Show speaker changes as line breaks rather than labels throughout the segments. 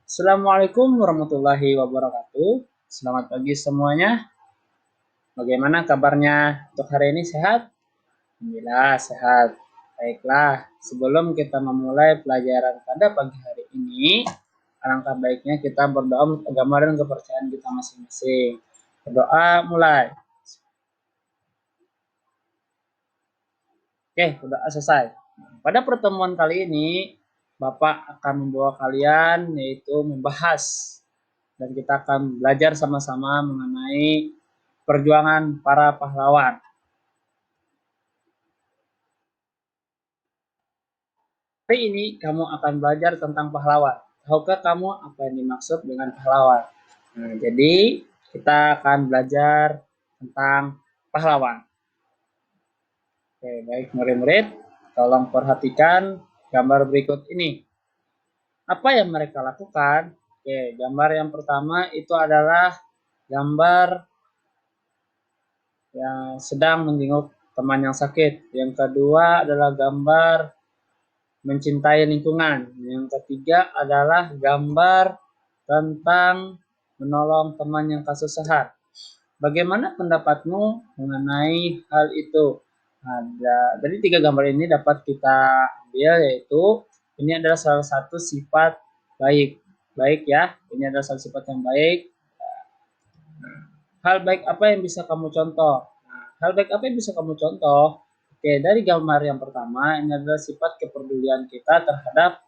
Assalamualaikum warahmatullahi wabarakatuh. Selamat pagi semuanya. Bagaimana kabarnya untuk hari ini, sehat? Alhamdulillah sehat. Baiklah, sebelum kita memulai pelajaran pada pagi hari ini, alangkah baiknya kita berdoa untuk agama dan kepercayaan kita masing-masing. Berdoa mulai. Oke, berdoa selesai. Pada pertemuan kali ini, Bapak akan membawa kalian yaitu membahas dan kita akan belajar sama-sama mengenai perjuangan para pahlawan. Hari ini kamu akan belajar tentang pahlawan. Tahukah kamu apa yang dimaksud dengan pahlawan? Jadi kita akan belajar tentang pahlawan. Oke, baik murid-murid, tolong perhatikan gambar berikut ini. Apa yang mereka lakukan? Oke, gambar yang pertama itu adalah gambar yang sedang menjenguk teman yang sakit. Yang kedua adalah gambar mencintai lingkungan. Yang ketiga adalah gambar tentang menolong teman yang kesusahan. Bagaimana pendapatmu mengenai hal itu? Dari tiga gambar ini dapat kita ambil yaitu ini adalah salah satu sifat baik. Baik ya, ini adalah satu sifat yang baik. Hal baik apa yang bisa kamu contoh? Hal baik apa yang bisa kamu contoh? Oke, dari gambar yang pertama, ini adalah sifat kepedulian kita terhadap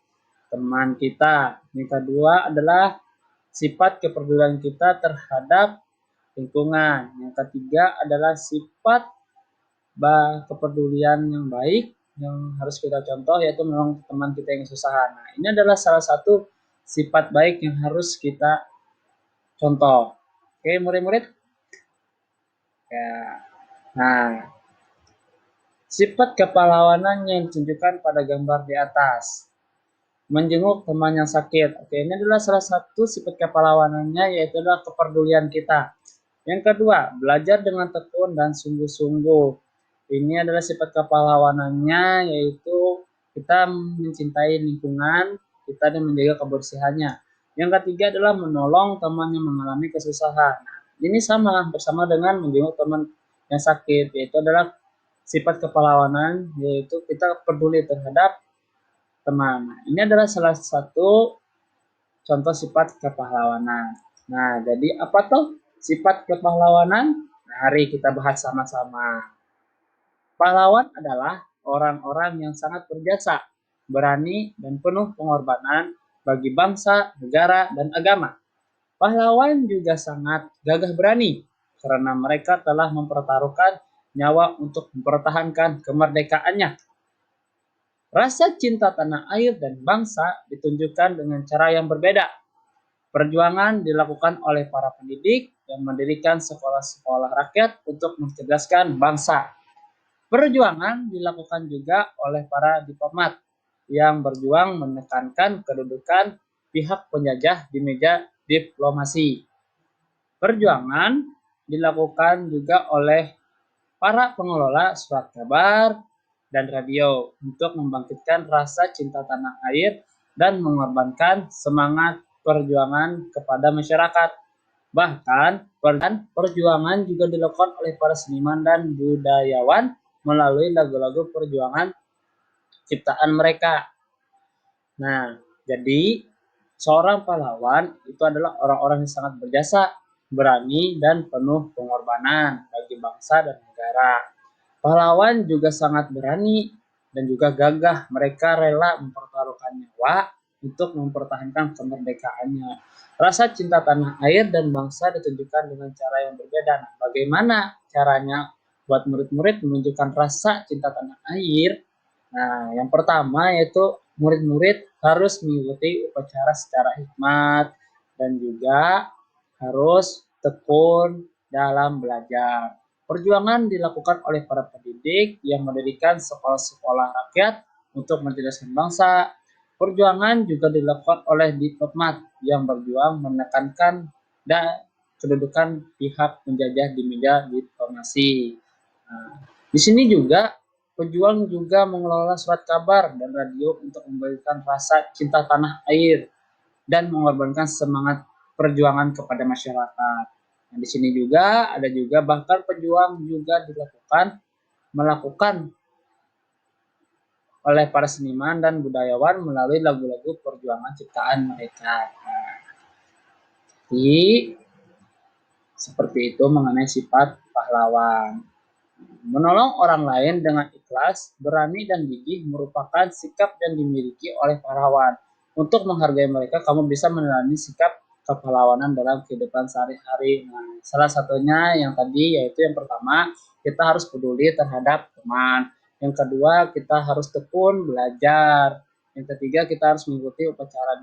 teman kita. Yang kedua adalah sifat kepedulian kita terhadap lingkungan. Yang ketiga adalah sifat kepedulian yang baik yang harus kita contoh yaitu menolong teman kita yang kesusahan. Nah, ini adalah salah satu sifat baik yang harus kita contoh. Oke, murid-murid. Ya. Nah, sifat kepahlawanan yang ditunjukkan pada gambar di atas. Menjenguk teman yang sakit. Oke, ini adalah salah satu sifat kepahlawanannya yaitu adalah kepedulian kita. Yang kedua, belajar dengan tekun dan sungguh-sungguh. Ini adalah sifat kepahlawanannya yaitu kita mencintai lingkungan, kita dan menjaga kebersihannya. Yang ketiga adalah menolong teman yang mengalami kesusahan. Ini sama bersama dengan menjenguk teman yang sakit, yaitu adalah sifat kepahlawanan, yaitu kita peduli terhadap teman. Ini adalah salah satu contoh sifat kepahlawanan. Nah, jadi apa tuh sifat kepahlawanan? Mari kita bahas sama-sama. Pahlawan adalah orang-orang yang sangat berjasa, berani, dan penuh pengorbanan bagi bangsa, negara, dan agama. Pahlawan juga sangat gagah berani karena mereka telah mempertaruhkan nyawa untuk mempertahankan kemerdekaannya. Rasa cinta tanah air dan bangsa ditunjukkan dengan cara yang berbeda. Perjuangan dilakukan oleh para pendidik yang mendirikan sekolah-sekolah rakyat untuk mencerdaskan bangsa. Perjuangan dilakukan juga oleh para diplomat yang berjuang menekankan kedudukan pihak penjajah di meja diplomasi. Perjuangan dilakukan juga oleh para pengelola surat kabar dan radio untuk membangkitkan rasa cinta tanah air dan mengorbankan semangat perjuangan kepada masyarakat. Bahkan perjuangan juga dilakukan oleh para seniman dan budayawan melalui lagu-lagu perjuangan ciptaan mereka. Nah, jadi seorang pahlawan itu adalah orang-orang yang sangat berjasa, berani, dan penuh pengorbanan bagi bangsa dan negara. Pahlawan juga sangat berani dan juga gagah. Mereka rela mempertaruhkan nyawa untuk mempertahankan kemerdekaannya. Rasa cinta tanah air dan bangsa ditunjukkan dengan cara yang berbeda. Nah, bagaimana caranya buat murid-murid menunjukkan rasa cinta tanah air? Nah, yang pertama yaitu murid-murid harus mengikuti upacara secara hikmat dan juga harus tekun dalam belajar. Perjuangan dilakukan oleh para pendidik yang mendirikan sekolah-sekolah rakyat untuk mencerdaskan bangsa. Perjuangan juga dilakukan oleh diplomat yang berjuang menekankan dan kedudukan pihak penjajah di meja diplomasi. Nah, di sini juga pejuang juga mengelola surat kabar dan radio untuk memberikan rasa cinta tanah air. dan mengorbankan semangat perjuangan kepada masyarakat. Nah, di sini juga ada juga bahkan pejuang juga melakukan oleh para seniman dan budayawan melalui lagu-lagu perjuangan ciptaan mereka. Nah, jadi seperti itu mengenai sifat pahlawan. Menolong orang lain dengan ikhlas, berani, dan gigih merupakan sikap yang dimiliki oleh pahlawan. Untuk menghargai mereka, kamu bisa menjalani sikap kepahlawanan dalam kehidupan sehari-hari. Nah, salah satunya yang tadi yaitu yang pertama, kita harus peduli terhadap teman. Yang kedua, kita harus tekun belajar. Yang ketiga, kita harus mengikuti upacara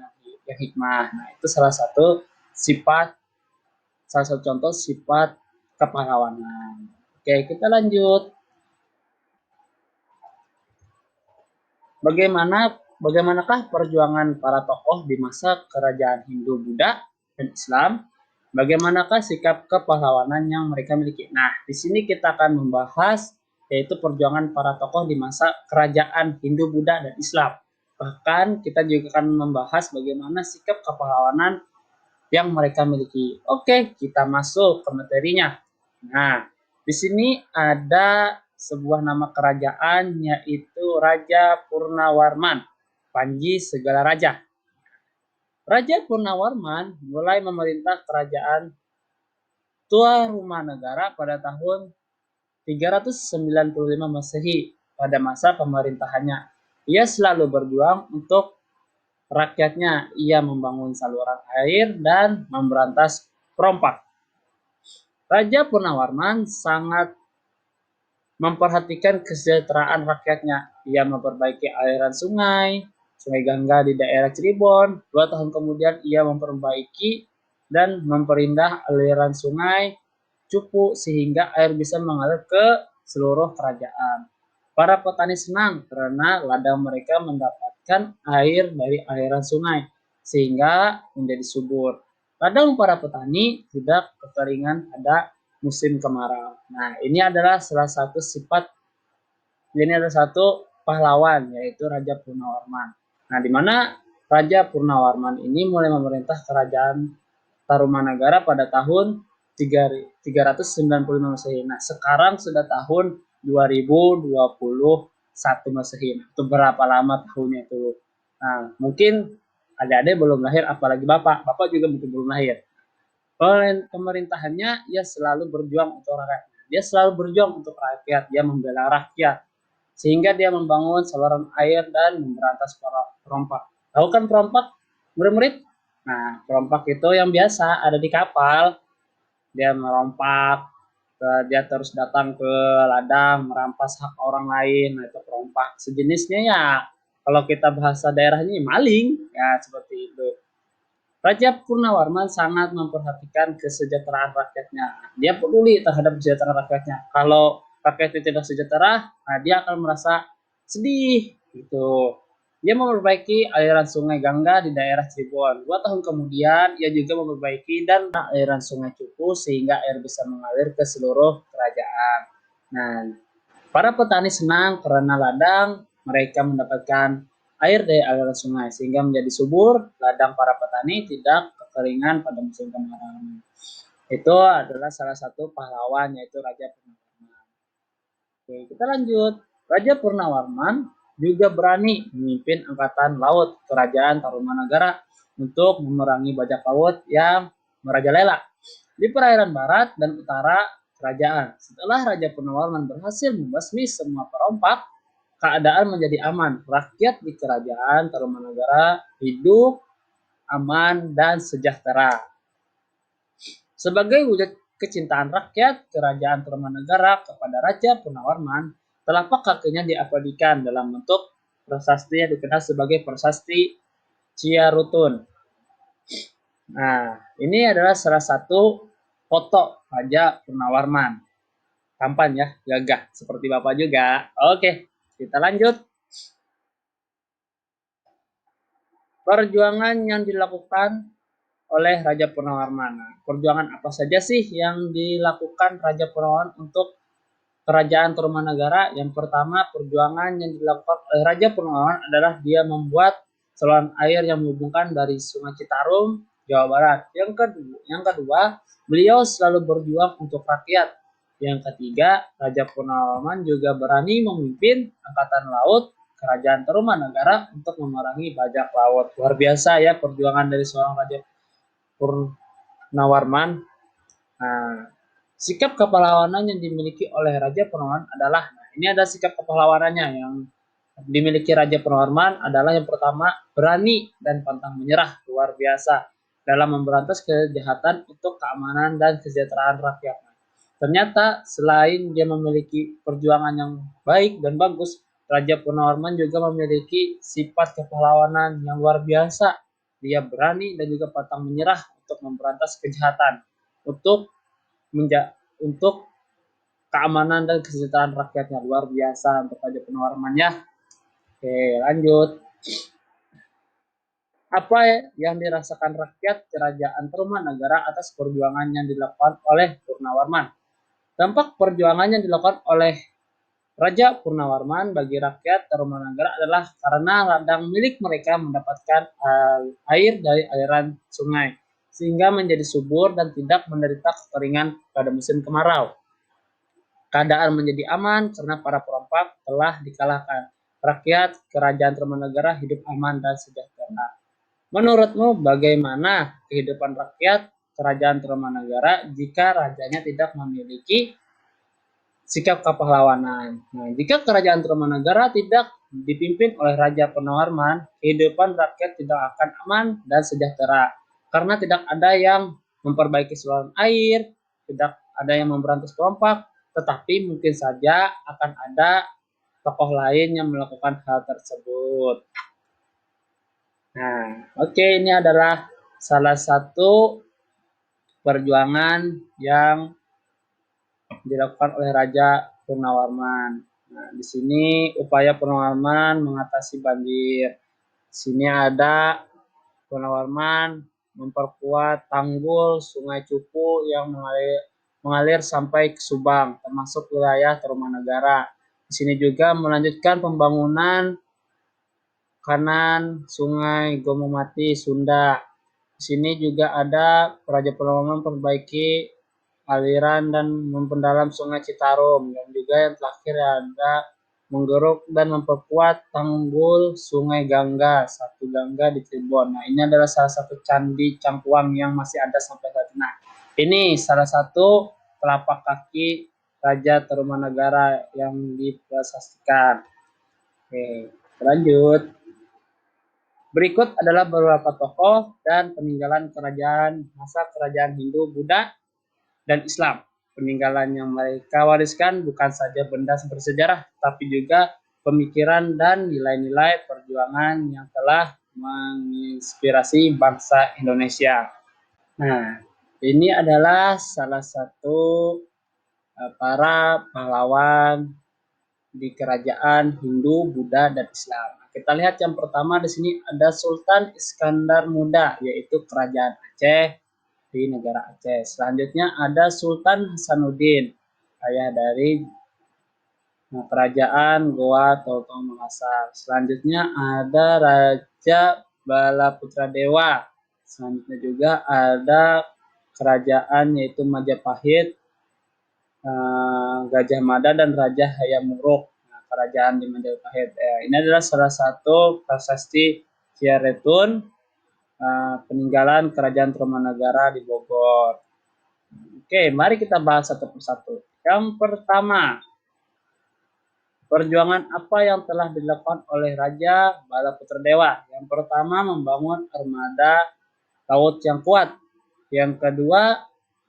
yang hikmah. Nah, itu salah satu contoh sifat kepahlawanan. Oke, kita lanjut. Bagaimanakah perjuangan para tokoh di masa kerajaan Hindu, Buddha, dan Islam? Bagaimanakah sikap kepahlawanan yang mereka miliki? Nah, di sini kita akan membahas yaitu perjuangan para tokoh di masa kerajaan Hindu, Buddha, dan Islam. Bahkan kita juga akan membahas bagaimana sikap kepahlawanan yang mereka miliki. Oke, kita masuk ke materinya. Nah, di sini ada sebuah nama kerajaan yaitu Raja Purnawarman, Panji segala raja. Raja Purnawarman mulai memerintah kerajaan Tarumanagara pada tahun 395 Masehi. Pada masa pemerintahannya, ia selalu berjuang untuk rakyatnya. Ia membangun saluran air dan memberantas perompak. Raja Purnawarman sangat memperhatikan kesejahteraan rakyatnya. Ia memperbaiki aliran sungai Gangga di daerah Cirebon. 2 tahun kemudian ia memperbaiki dan memperindah aliran sungai Cupu sehingga air bisa mengalir ke seluruh kerajaan. Para petani senang karena ladang mereka mendapatkan air dari aliran sungai sehingga menjadi subur. Ladang para petani tidak kekeringan pada musim kemarau. Nah, ini adalah satu pahlawan yaitu Raja Purnawarman. Nah, di mana Raja Purnawarman ini mulai memerintah kerajaan Tarumanagara pada tahun 395 Masehi. Nah, sekarang sudah tahun 2021 Masehi. Itu berapa lama tahunnya itu? Nah, mungkin adik-adik belum lahir, apalagi Bapak. Bapak juga mungkin belum lahir. Pemerintahannya ia selalu berjuang untuk rakyat. Dia selalu berjuang untuk rakyat, dia membela rakyat. Sehingga dia membangun saluran air dan memberantas perompak. Tahu kan perompak, murid-murid? Nah, perompak itu yang biasa ada di kapal. Dia merompak, dia terus datang ke ladang, merampas hak orang lain. Nah, itu perompak. Sejenisnya ya, kalau kita bahasa daerahnya maling, ya seperti itu. Raja Purnawarman sangat memperhatikan kesejahteraan rakyatnya. Dia peduli terhadap kesejahteraan rakyatnya. Kalau rakyatnya tidak sejahtera, nah dia akan merasa sedih gitu. Dia memperbaiki aliran sungai Gangga di daerah Cirebon. 2 tahun kemudian, ia juga memperbaiki dan aliran sungai Cupu sehingga air bisa mengalir ke seluruh kerajaan. Nah, para petani senang karena ladang mereka mendapatkan air dari aliran sungai sehingga menjadi subur. Ladang para petani tidak kekeringan pada musim kemarau. Itu adalah salah satu pahlawan yaitu Raja Purnawarman. Oke, kita lanjut. Raja Purnawarman juga berani memimpin angkatan laut kerajaan Tarumanagara untuk memerangi bajak laut yang merajalela di perairan barat dan utara kerajaan. Setelah Raja Purnawarman berhasil membasmi semua perompak, keadaan menjadi aman. Rakyat di kerajaan Tarumanagara hidup aman dan sejahtera. Sebagai wujud kecintaan rakyat, kerajaan Tarumanagara kepada Raja Purnawarman, telapak kakinya diabadikan dalam bentuk prasasti yang dikenal sebagai prasasti Ciarutun. Nah, ini adalah salah satu foto Raja Purnawarman. Tampan ya, gagah seperti Bapak juga. Oke, kita lanjut. Perjuangan yang dilakukan oleh Raja Purnawarman. Perjuangan apa saja sih yang dilakukan Raja Purnawarman untuk kerajaan Tarumanagara? Yang pertama, perjuangan yang dilakukan oleh Raja Purnawarman adalah dia membuat saluran air yang menghubungkan dari Sungai Citarum, Jawa Barat. Yang kedua, beliau selalu berjuang untuk rakyat. Yang ketiga, Raja Purnawarman juga berani memimpin Angkatan Laut Kerajaan Tarumanagara untuk memerangi bajak laut. Luar biasa ya perjuangan dari seorang Raja Purnawarman. Nah, sikap kepahlawanan yang dimiliki oleh Raja Purnawarman adalah, ini ada sikap kepahlawanannya yang dimiliki Raja Purnawarman adalah yang pertama, berani dan pantang menyerah. Luar biasa dalam memberantas kejahatan untuk keamanan dan kesejahteraan rakyat. Ternyata selain dia memiliki perjuangan yang baik dan bagus, Raja Purnawarman juga memiliki sifat kepahlawanan yang luar biasa. Dia berani dan juga pantang menyerah untuk memberantas kejahatan, untuk untuk keamanan dan kesejahteraan rakyatnya. Luar biasa untuk Raja Purnawarman ya. Oke, lanjut. Apa yang dirasakan rakyat Kerajaan Tarumanagara atas perjuangan yang dilakukan oleh Purnawarman? Dampak perjuangan yang dilakukan oleh Raja Purnawarman bagi rakyat Tarumanagara adalah karena ladang milik mereka mendapatkan air dari aliran sungai, sehingga menjadi subur dan tidak menderita kekeringan pada musim kemarau. Keadaan menjadi aman karena para perompak telah dikalahkan. Rakyat Kerajaan Tarumanagara hidup aman dan sejahtera. Menurutmu bagaimana kehidupan rakyat Kerajaan Tarumanagara jika rajanya tidak memiliki sikap kepahlawanan? Nah, jika Kerajaan Tarumanagara tidak dipimpin oleh Raja Purnawarman, kehidupan rakyat tidak akan aman dan sejahtera. Karena tidak ada yang memperbaiki saluran air, tidak ada yang memberantas perompak, tetapi mungkin saja akan ada tokoh lain yang melakukan hal tersebut. Nah, oke, ini adalah salah satu perjuangan yang dilakukan oleh Raja Purnawarman. Nah, di sini upaya Purnawarman mengatasi banjir. Di sini ada Purnawarman memperkuat tanggul Sungai Cupu yang mengalir sampai ke Subang, termasuk wilayah Tarumanagara. Di sini juga melanjutkan pembangunan kanan Sungai Gomomati, Sunda. Di sini juga ada Raja Purnawarman memperbaiki aliran dan memperdalam Sungai Citarum, dan juga yang terakhir ada menggeruk dan memperkuat tanggul Sungai Gangga, satu Gangga di Cirebon. Nah, ini adalah salah satu candi Cangkuang yang masih ada sampai saat ini. Nah, ini salah satu telapak kaki Raja Tarumanagara yang diprasestikan. Oke, lanjut. Berikut adalah beberapa tokoh dan peninggalan masa kerajaan Hindu, Buddha, dan Islam. Peninggalan yang mereka wariskan bukan saja benda bersejarah, tapi juga pemikiran dan nilai-nilai perjuangan yang telah menginspirasi bangsa Indonesia. Nah, ini adalah salah satu para pahlawan di kerajaan Hindu, Buddha, dan Islam. Kita lihat yang pertama di sini ada Sultan Iskandar Muda, yaitu kerajaan Aceh di negara Aceh. Selanjutnya ada Sultan Hasanuddin, ayah dari kerajaan Goa Toltong Makassar. Selanjutnya ada Raja Bala Putra Dewa. Selanjutnya juga ada kerajaan yaitu Majapahit, Gajah Mada, dan Raja Hayam Wuruk. Nah, kerajaan di Majapahit. Ini adalah salah satu prasasti Ciaretun, peninggalan kerajaan Tarumanagara di Bogor. Oke, mari kita bahas satu persatu. Yang pertama, perjuangan apa yang telah dilakukan oleh Raja Bala Putra Dewa? Yang pertama, membangun armada laut yang kuat. Yang kedua,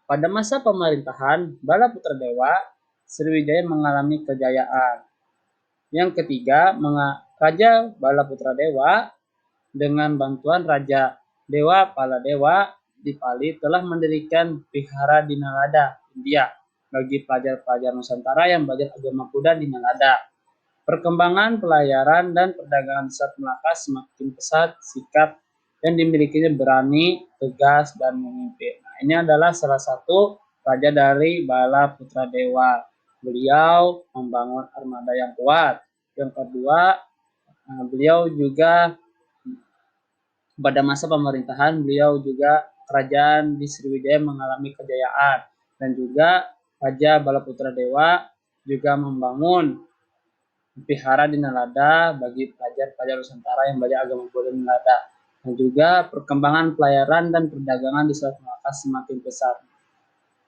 pada masa pemerintahan Bala Putra Dewa, Sriwijaya mengalami kejayaan. Yang ketiga, Raja Bala Putra Dewa dengan bantuan Raja Dewa Paladewa di Pali telah mendirikan Vihara di Nalanda, India, bagi pelajar-pelajar Nusantara yang belajar agama Buddha di Nalanda. Perkembangan pelayaran dan perdagangan Selat Melaka semakin pesat, sikap yang dimilikinya berani, tegas, dan memimpin. Nah, ini adalah salah satu raja dari Bala Putra Dewa. Beliau membangun armada yang kuat. Yang kedua, beliau juga Pada masa pemerintahan beliau juga kerajaan di Sriwijaya mengalami kejayaan dan juga Raja Balaputra Dewa juga membangun vihara di Nalanda bagi pelajar-pelajar Nusantara yang belajar agama Buddha di Nalanda. Dan juga perkembangan pelayaran dan perdagangan di Selat Malaka semakin besar.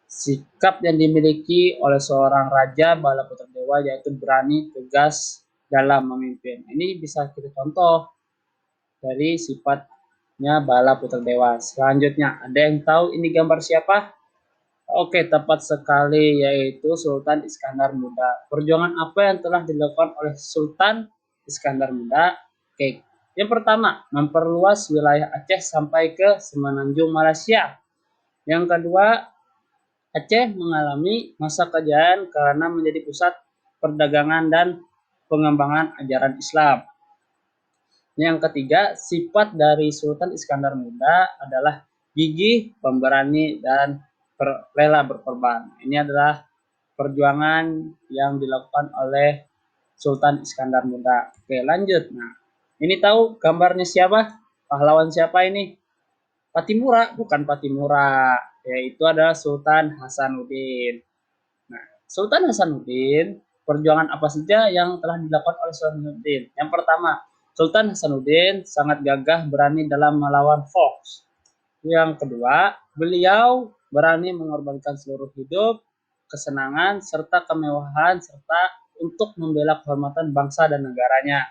Sikap yang dimiliki oleh seorang raja Balaputra Dewa yaitu berani, tegas dalam memimpin. Ini bisa kita contoh dari sifatnya Balaputra Dewa. Selanjutnya, ada yang tahu ini gambar siapa? Oke, tepat sekali, yaitu Sultan Iskandar Muda. Perjuangan apa yang telah dilakukan oleh Sultan Iskandar Muda? Oke, yang pertama, memperluas wilayah Aceh sampai ke Semenanjung Malaysia. Yang kedua, Aceh mengalami masa kejayaan karena menjadi pusat perdagangan dan pengembangan ajaran Islam. Yang ketiga, sifat dari Sultan Iskandar Muda adalah gigih, pemberani, dan rela berkorban. Ini adalah perjuangan yang dilakukan oleh Sultan Iskandar Muda. Oke, lanjut. Nah, ini tahu gambarnya siapa? Pahlawan siapa ini? Patimura, bukan Patimura, yaitu adalah Sultan Hasanuddin. Nah, Sultan Hasanuddin, perjuangan apa saja yang telah dilakukan oleh Sultan Hasanuddin? Yang pertama, Sultan Hasanuddin sangat gagah berani dalam melawan Fox. Yang kedua, beliau berani mengorbankan seluruh hidup, kesenangan, serta kemewahan, serta untuk membela kehormatan bangsa dan negaranya.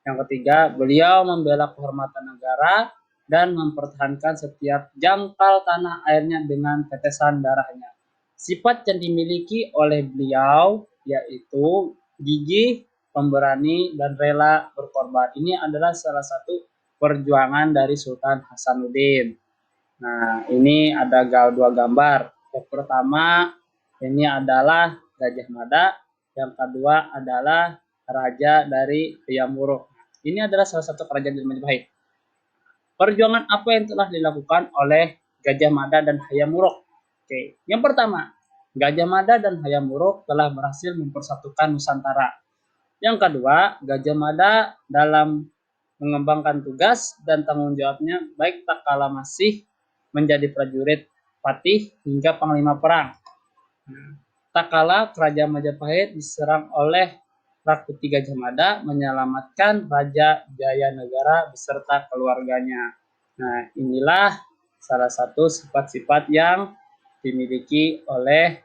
Yang ketiga, beliau membela kehormatan negara dan mempertahankan setiap jangkal tanah airnya dengan tetesan darahnya. Sifat yang dimiliki oleh beliau yaitu gigih, pemberani, dan rela berkorban. Ini adalah salah satu perjuangan dari Sultan Hasanuddin. Nah, ini ada dua gambar. Yang pertama, ini adalah Gajah Mada. Yang kedua adalah raja dari Hayam Wuruk. Ini adalah salah satu kerajaan di Majapahit. Perjuangan apa yang telah dilakukan oleh Gajah Mada dan Hayam Wuruk? Oke, yang pertama, Gajah Mada dan Hayam Wuruk telah berhasil mempersatukan Nusantara. Yang kedua, Gajah Mada dalam mengembangkan tugas dan tanggung jawabnya baik tak kala masih menjadi prajurit patih hingga panglima perang. Tak kala kerajaan Majapahit diserang oleh Rakuti Gajah Mada menyelamatkan Raja Jayanegara beserta keluarganya. Nah, inilah salah satu sifat-sifat yang dimiliki oleh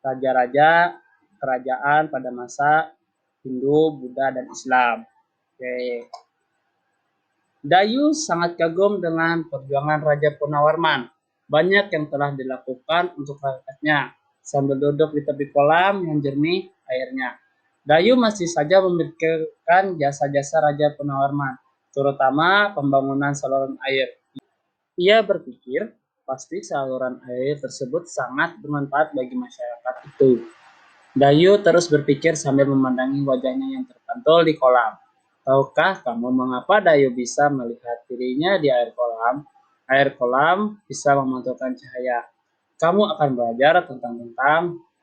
raja-raja kerajaan pada masa Hindu, Buddha, dan Islam. Oke. Dayu sangat kagum dengan perjuangan Raja Punawarman. Banyak yang telah dilakukan untuk rakyatnya sambil duduk di tepi kolam yang jernih airnya. Dayu masih saja memikirkan jasa-jasa Raja Punawarman, terutama pembangunan saluran air. Ia berpikir, pasti saluran air tersebut sangat bermanfaat bagi masyarakat itu. Dayu terus berpikir sambil memandangi wajahnya yang terpantul di kolam. Tahukah kamu mengapa Dayu bisa melihat dirinya di air kolam? Air kolam bisa memantulkan cahaya. Kamu akan belajar tentang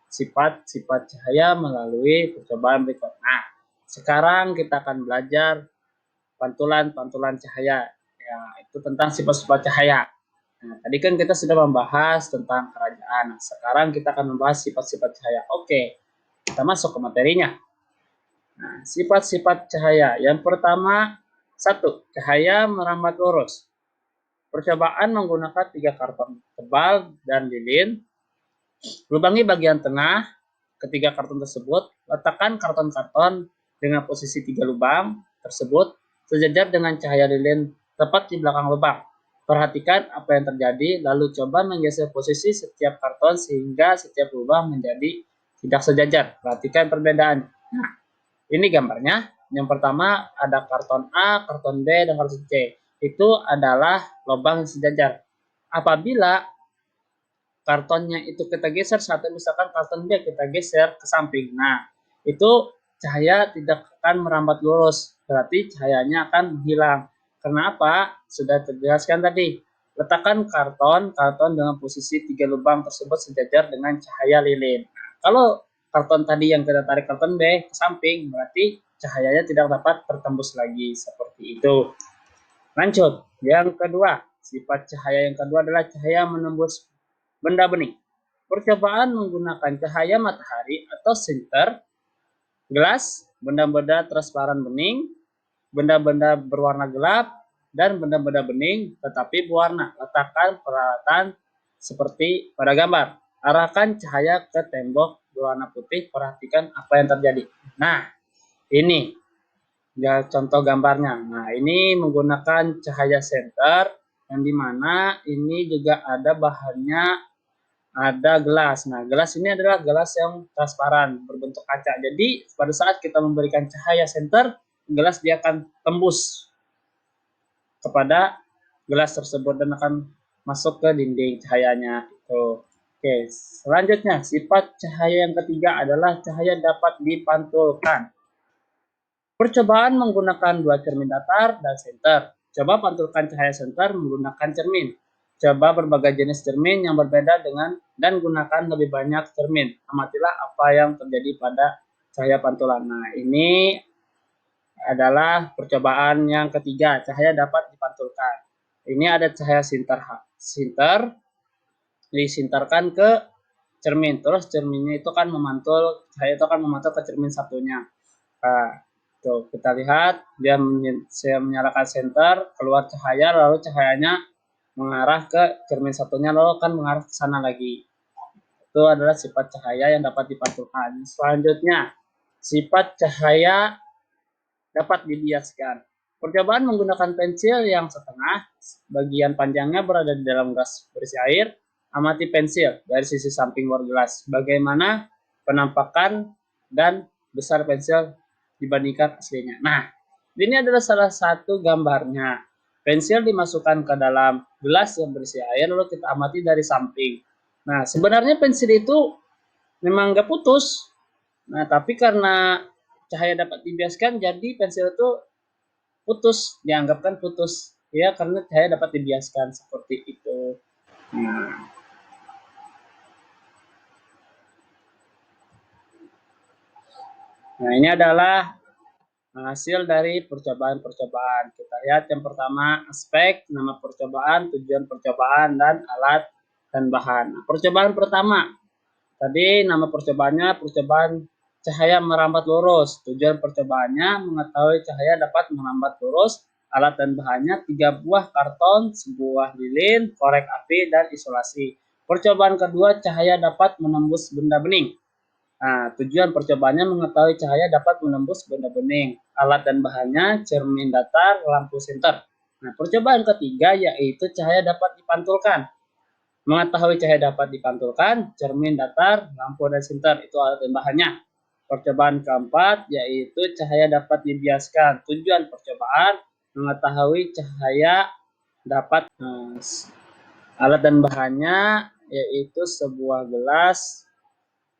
sifat-sifat cahaya melalui percobaan berikut. Nah, sekarang kita akan belajar pantulan-pantulan cahaya. Ya, itu tentang sifat-sifat cahaya. Nah, tadi kan kita sudah membahas tentang kerajaan. Nah, sekarang kita akan membahas sifat-sifat cahaya. Oke, kita masuk ke materinya. Nah, sifat-sifat cahaya. Yang pertama, satu, cahaya merambat lurus. Percobaan menggunakan 3 karton tebal dan lilin. Lubangi bagian tengah ketiga karton tersebut. Letakkan karton-karton dengan posisi 3 lubang tersebut sejajar dengan cahaya lilin tepat di belakang lubang. Perhatikan apa yang terjadi, lalu coba menggeser posisi setiap karton sehingga setiap lubang menjadi tidak sejajar. Perhatikan perbedaan. Nah, ini gambarnya. Yang pertama ada karton A, karton B, dan karton C. Itu adalah lubang sejajar. Apabila kartonnya itu kita geser satu, misalkan karton B kita geser ke samping. Nah, itu cahaya tidak akan merambat lurus. Berarti cahayanya akan hilang. Kenapa? Sudah terjelaskan tadi. Letakkan karton dengan posisi 3 lubang tersebut sejajar dengan cahaya lilin. Nah, kalau karton tadi yang kita tarik karton B ke samping, berarti cahayanya tidak dapat tertembus lagi seperti itu. Lanjut, yang kedua, sifat cahaya yang kedua adalah cahaya menembus benda bening. Percobaan menggunakan cahaya matahari atau sinter, gelas, benda-benda transparan bening, benda-benda berwarna gelap, dan benda-benda bening tetapi berwarna. Letakkan peralatan seperti pada gambar. Arahkan cahaya ke tembok berwarna putih, perhatikan apa yang terjadi. Nah, ini ya contoh gambarnya. Nah, ini menggunakan cahaya senter yang dimana ini juga ada bahannya, ada gelas. Nah, gelas ini adalah gelas yang transparan berbentuk kaca. Jadi, pada saat kita memberikan cahaya senter, gelas dia akan tembus kepada gelas tersebut dan akan masuk ke dinding cahayanya itu. Oke, selanjutnya sifat cahaya yang ketiga adalah cahaya dapat dipantulkan. Percobaan menggunakan dua cermin datar dan senter. Coba pantulkan cahaya senter menggunakan cermin. Coba berbagai jenis cermin yang berbeda dengan dan gunakan lebih banyak cermin. Amatilah apa yang terjadi pada cahaya pantulan. Nah, ini adalah percobaan yang ketiga, cahaya dapat dipantulkan. Ini ada cahaya sinter disinterkan ke cermin. Terus cerminnya itu kan memantul, cahaya itu kan memantul ke cermin satunya. Nah, tuh kita lihat dia menyalakan senter, keluar cahaya, lalu cahayanya mengarah ke cermin satunya, lalu kan mengarah ke sana lagi. Itu adalah sifat cahaya yang dapat dipantulkan. Selanjutnya, sifat cahaya dapat dibiaskan. Percobaan menggunakan pensil yang setengah, bagian panjangnya berada di dalam gelas berisi air. Amati pensil dari sisi samping luar gelas. Bagaimana penampakan dan besar pensil dibandingkan aslinya. Nah, ini adalah salah satu gambarnya. Pensil dimasukkan ke dalam gelas yang berisi air, lalu kita amati dari samping. Nah, sebenarnya pensil itu memang nggak putus. Nah, tapi karena cahaya dapat dibiaskan, jadi pensil itu putus, dianggapkan putus. Ya, karena cahaya dapat dibiaskan seperti itu. Nah, ini adalah hasil dari percobaan-percobaan. Kita lihat yang pertama, aspek, nama percobaan, tujuan percobaan, dan alat dan bahan. Nah, percobaan pertama, tadi nama percobaannya percobaan cahaya merambat lurus. Tujuan percobaannya mengetahui cahaya dapat merambat lurus. Alat dan bahannya 3 buah karton, sebuah lilin, korek api, dan isolasi. Percobaan kedua, cahaya dapat menembus benda bening. Nah, tujuan percobaannya mengetahui cahaya dapat menembus benda bening. Alat dan bahannya cermin datar, lampu senter. Nah, percobaan ketiga yaitu cahaya dapat dipantulkan. Mengetahui cahaya dapat dipantulkan, cermin datar, lampu dan sinter itu alat dan bahannya. Percobaan keempat yaitu cahaya dapat dibiaskan. Tujuan percobaan mengetahui cahaya dapat alat dan bahannya yaitu sebuah gelas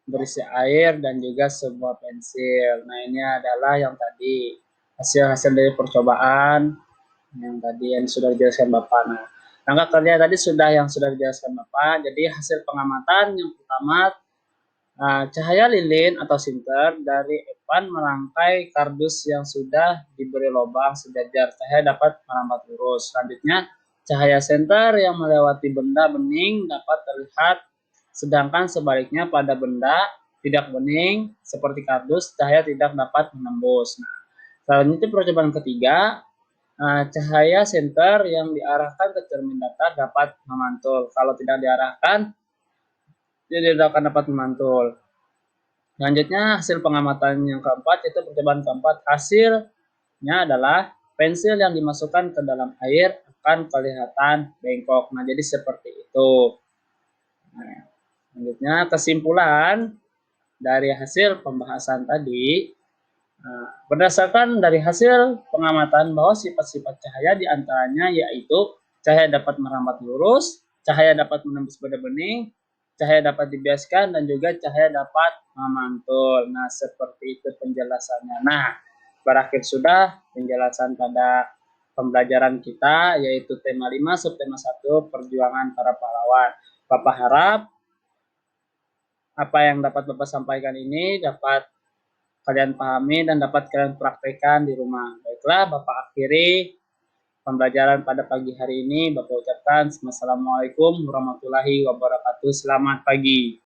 berisi air dan juga sebuah pensil. Nah, ini adalah yang tadi hasil-hasil dari percobaan yang tadi yang sudah dijelaskan Bapak. Nah, langkah kerja tadi sudah dijelaskan Bapak. Jadi hasil pengamatan yang pertama, cahaya lilin atau sinter dari Evan merangkai kardus yang sudah diberi lubang sejajar. Cahaya dapat merambat lurus. Selanjutnya, cahaya senter yang melewati benda bening dapat terlihat, sedangkan sebaliknya pada benda tidak bening seperti kardus, cahaya tidak dapat menembus. Nah, selanjutnya percobaan ketiga, cahaya senter yang diarahkan ke cermin datar dapat memantul. Kalau tidak diarahkan, dia tidak akan dapat memantul. Selanjutnya hasil pengamatan yang keempat, yaitu percobaan keempat, hasilnya adalah pensil yang dimasukkan ke dalam air akan kelihatan bengkok. Nah, jadi seperti itu. Nah, selanjutnya kesimpulan dari hasil pembahasan tadi, berdasarkan dari hasil pengamatan bahwa sifat-sifat cahaya diantaranya yaitu cahaya dapat merambat lurus, cahaya dapat menembus benda bening, cahaya dapat dibiaskan, dan juga cahaya dapat memantul. Nah, seperti itu penjelasannya. Nah, berakhir sudah penjelasan pada pembelajaran kita, yaitu tema 5, subtema 1, perjuangan para pahlawan. Bapak harap apa yang dapat Bapak sampaikan ini dapat kalian pahami dan dapat kalian praktekkan di rumah. Baiklah, Bapak akhiri. pembelajaran pada pagi hari ini. Bapak ucapkan Assalamualaikum warahmatullahi wabarakatuh. Selamat pagi.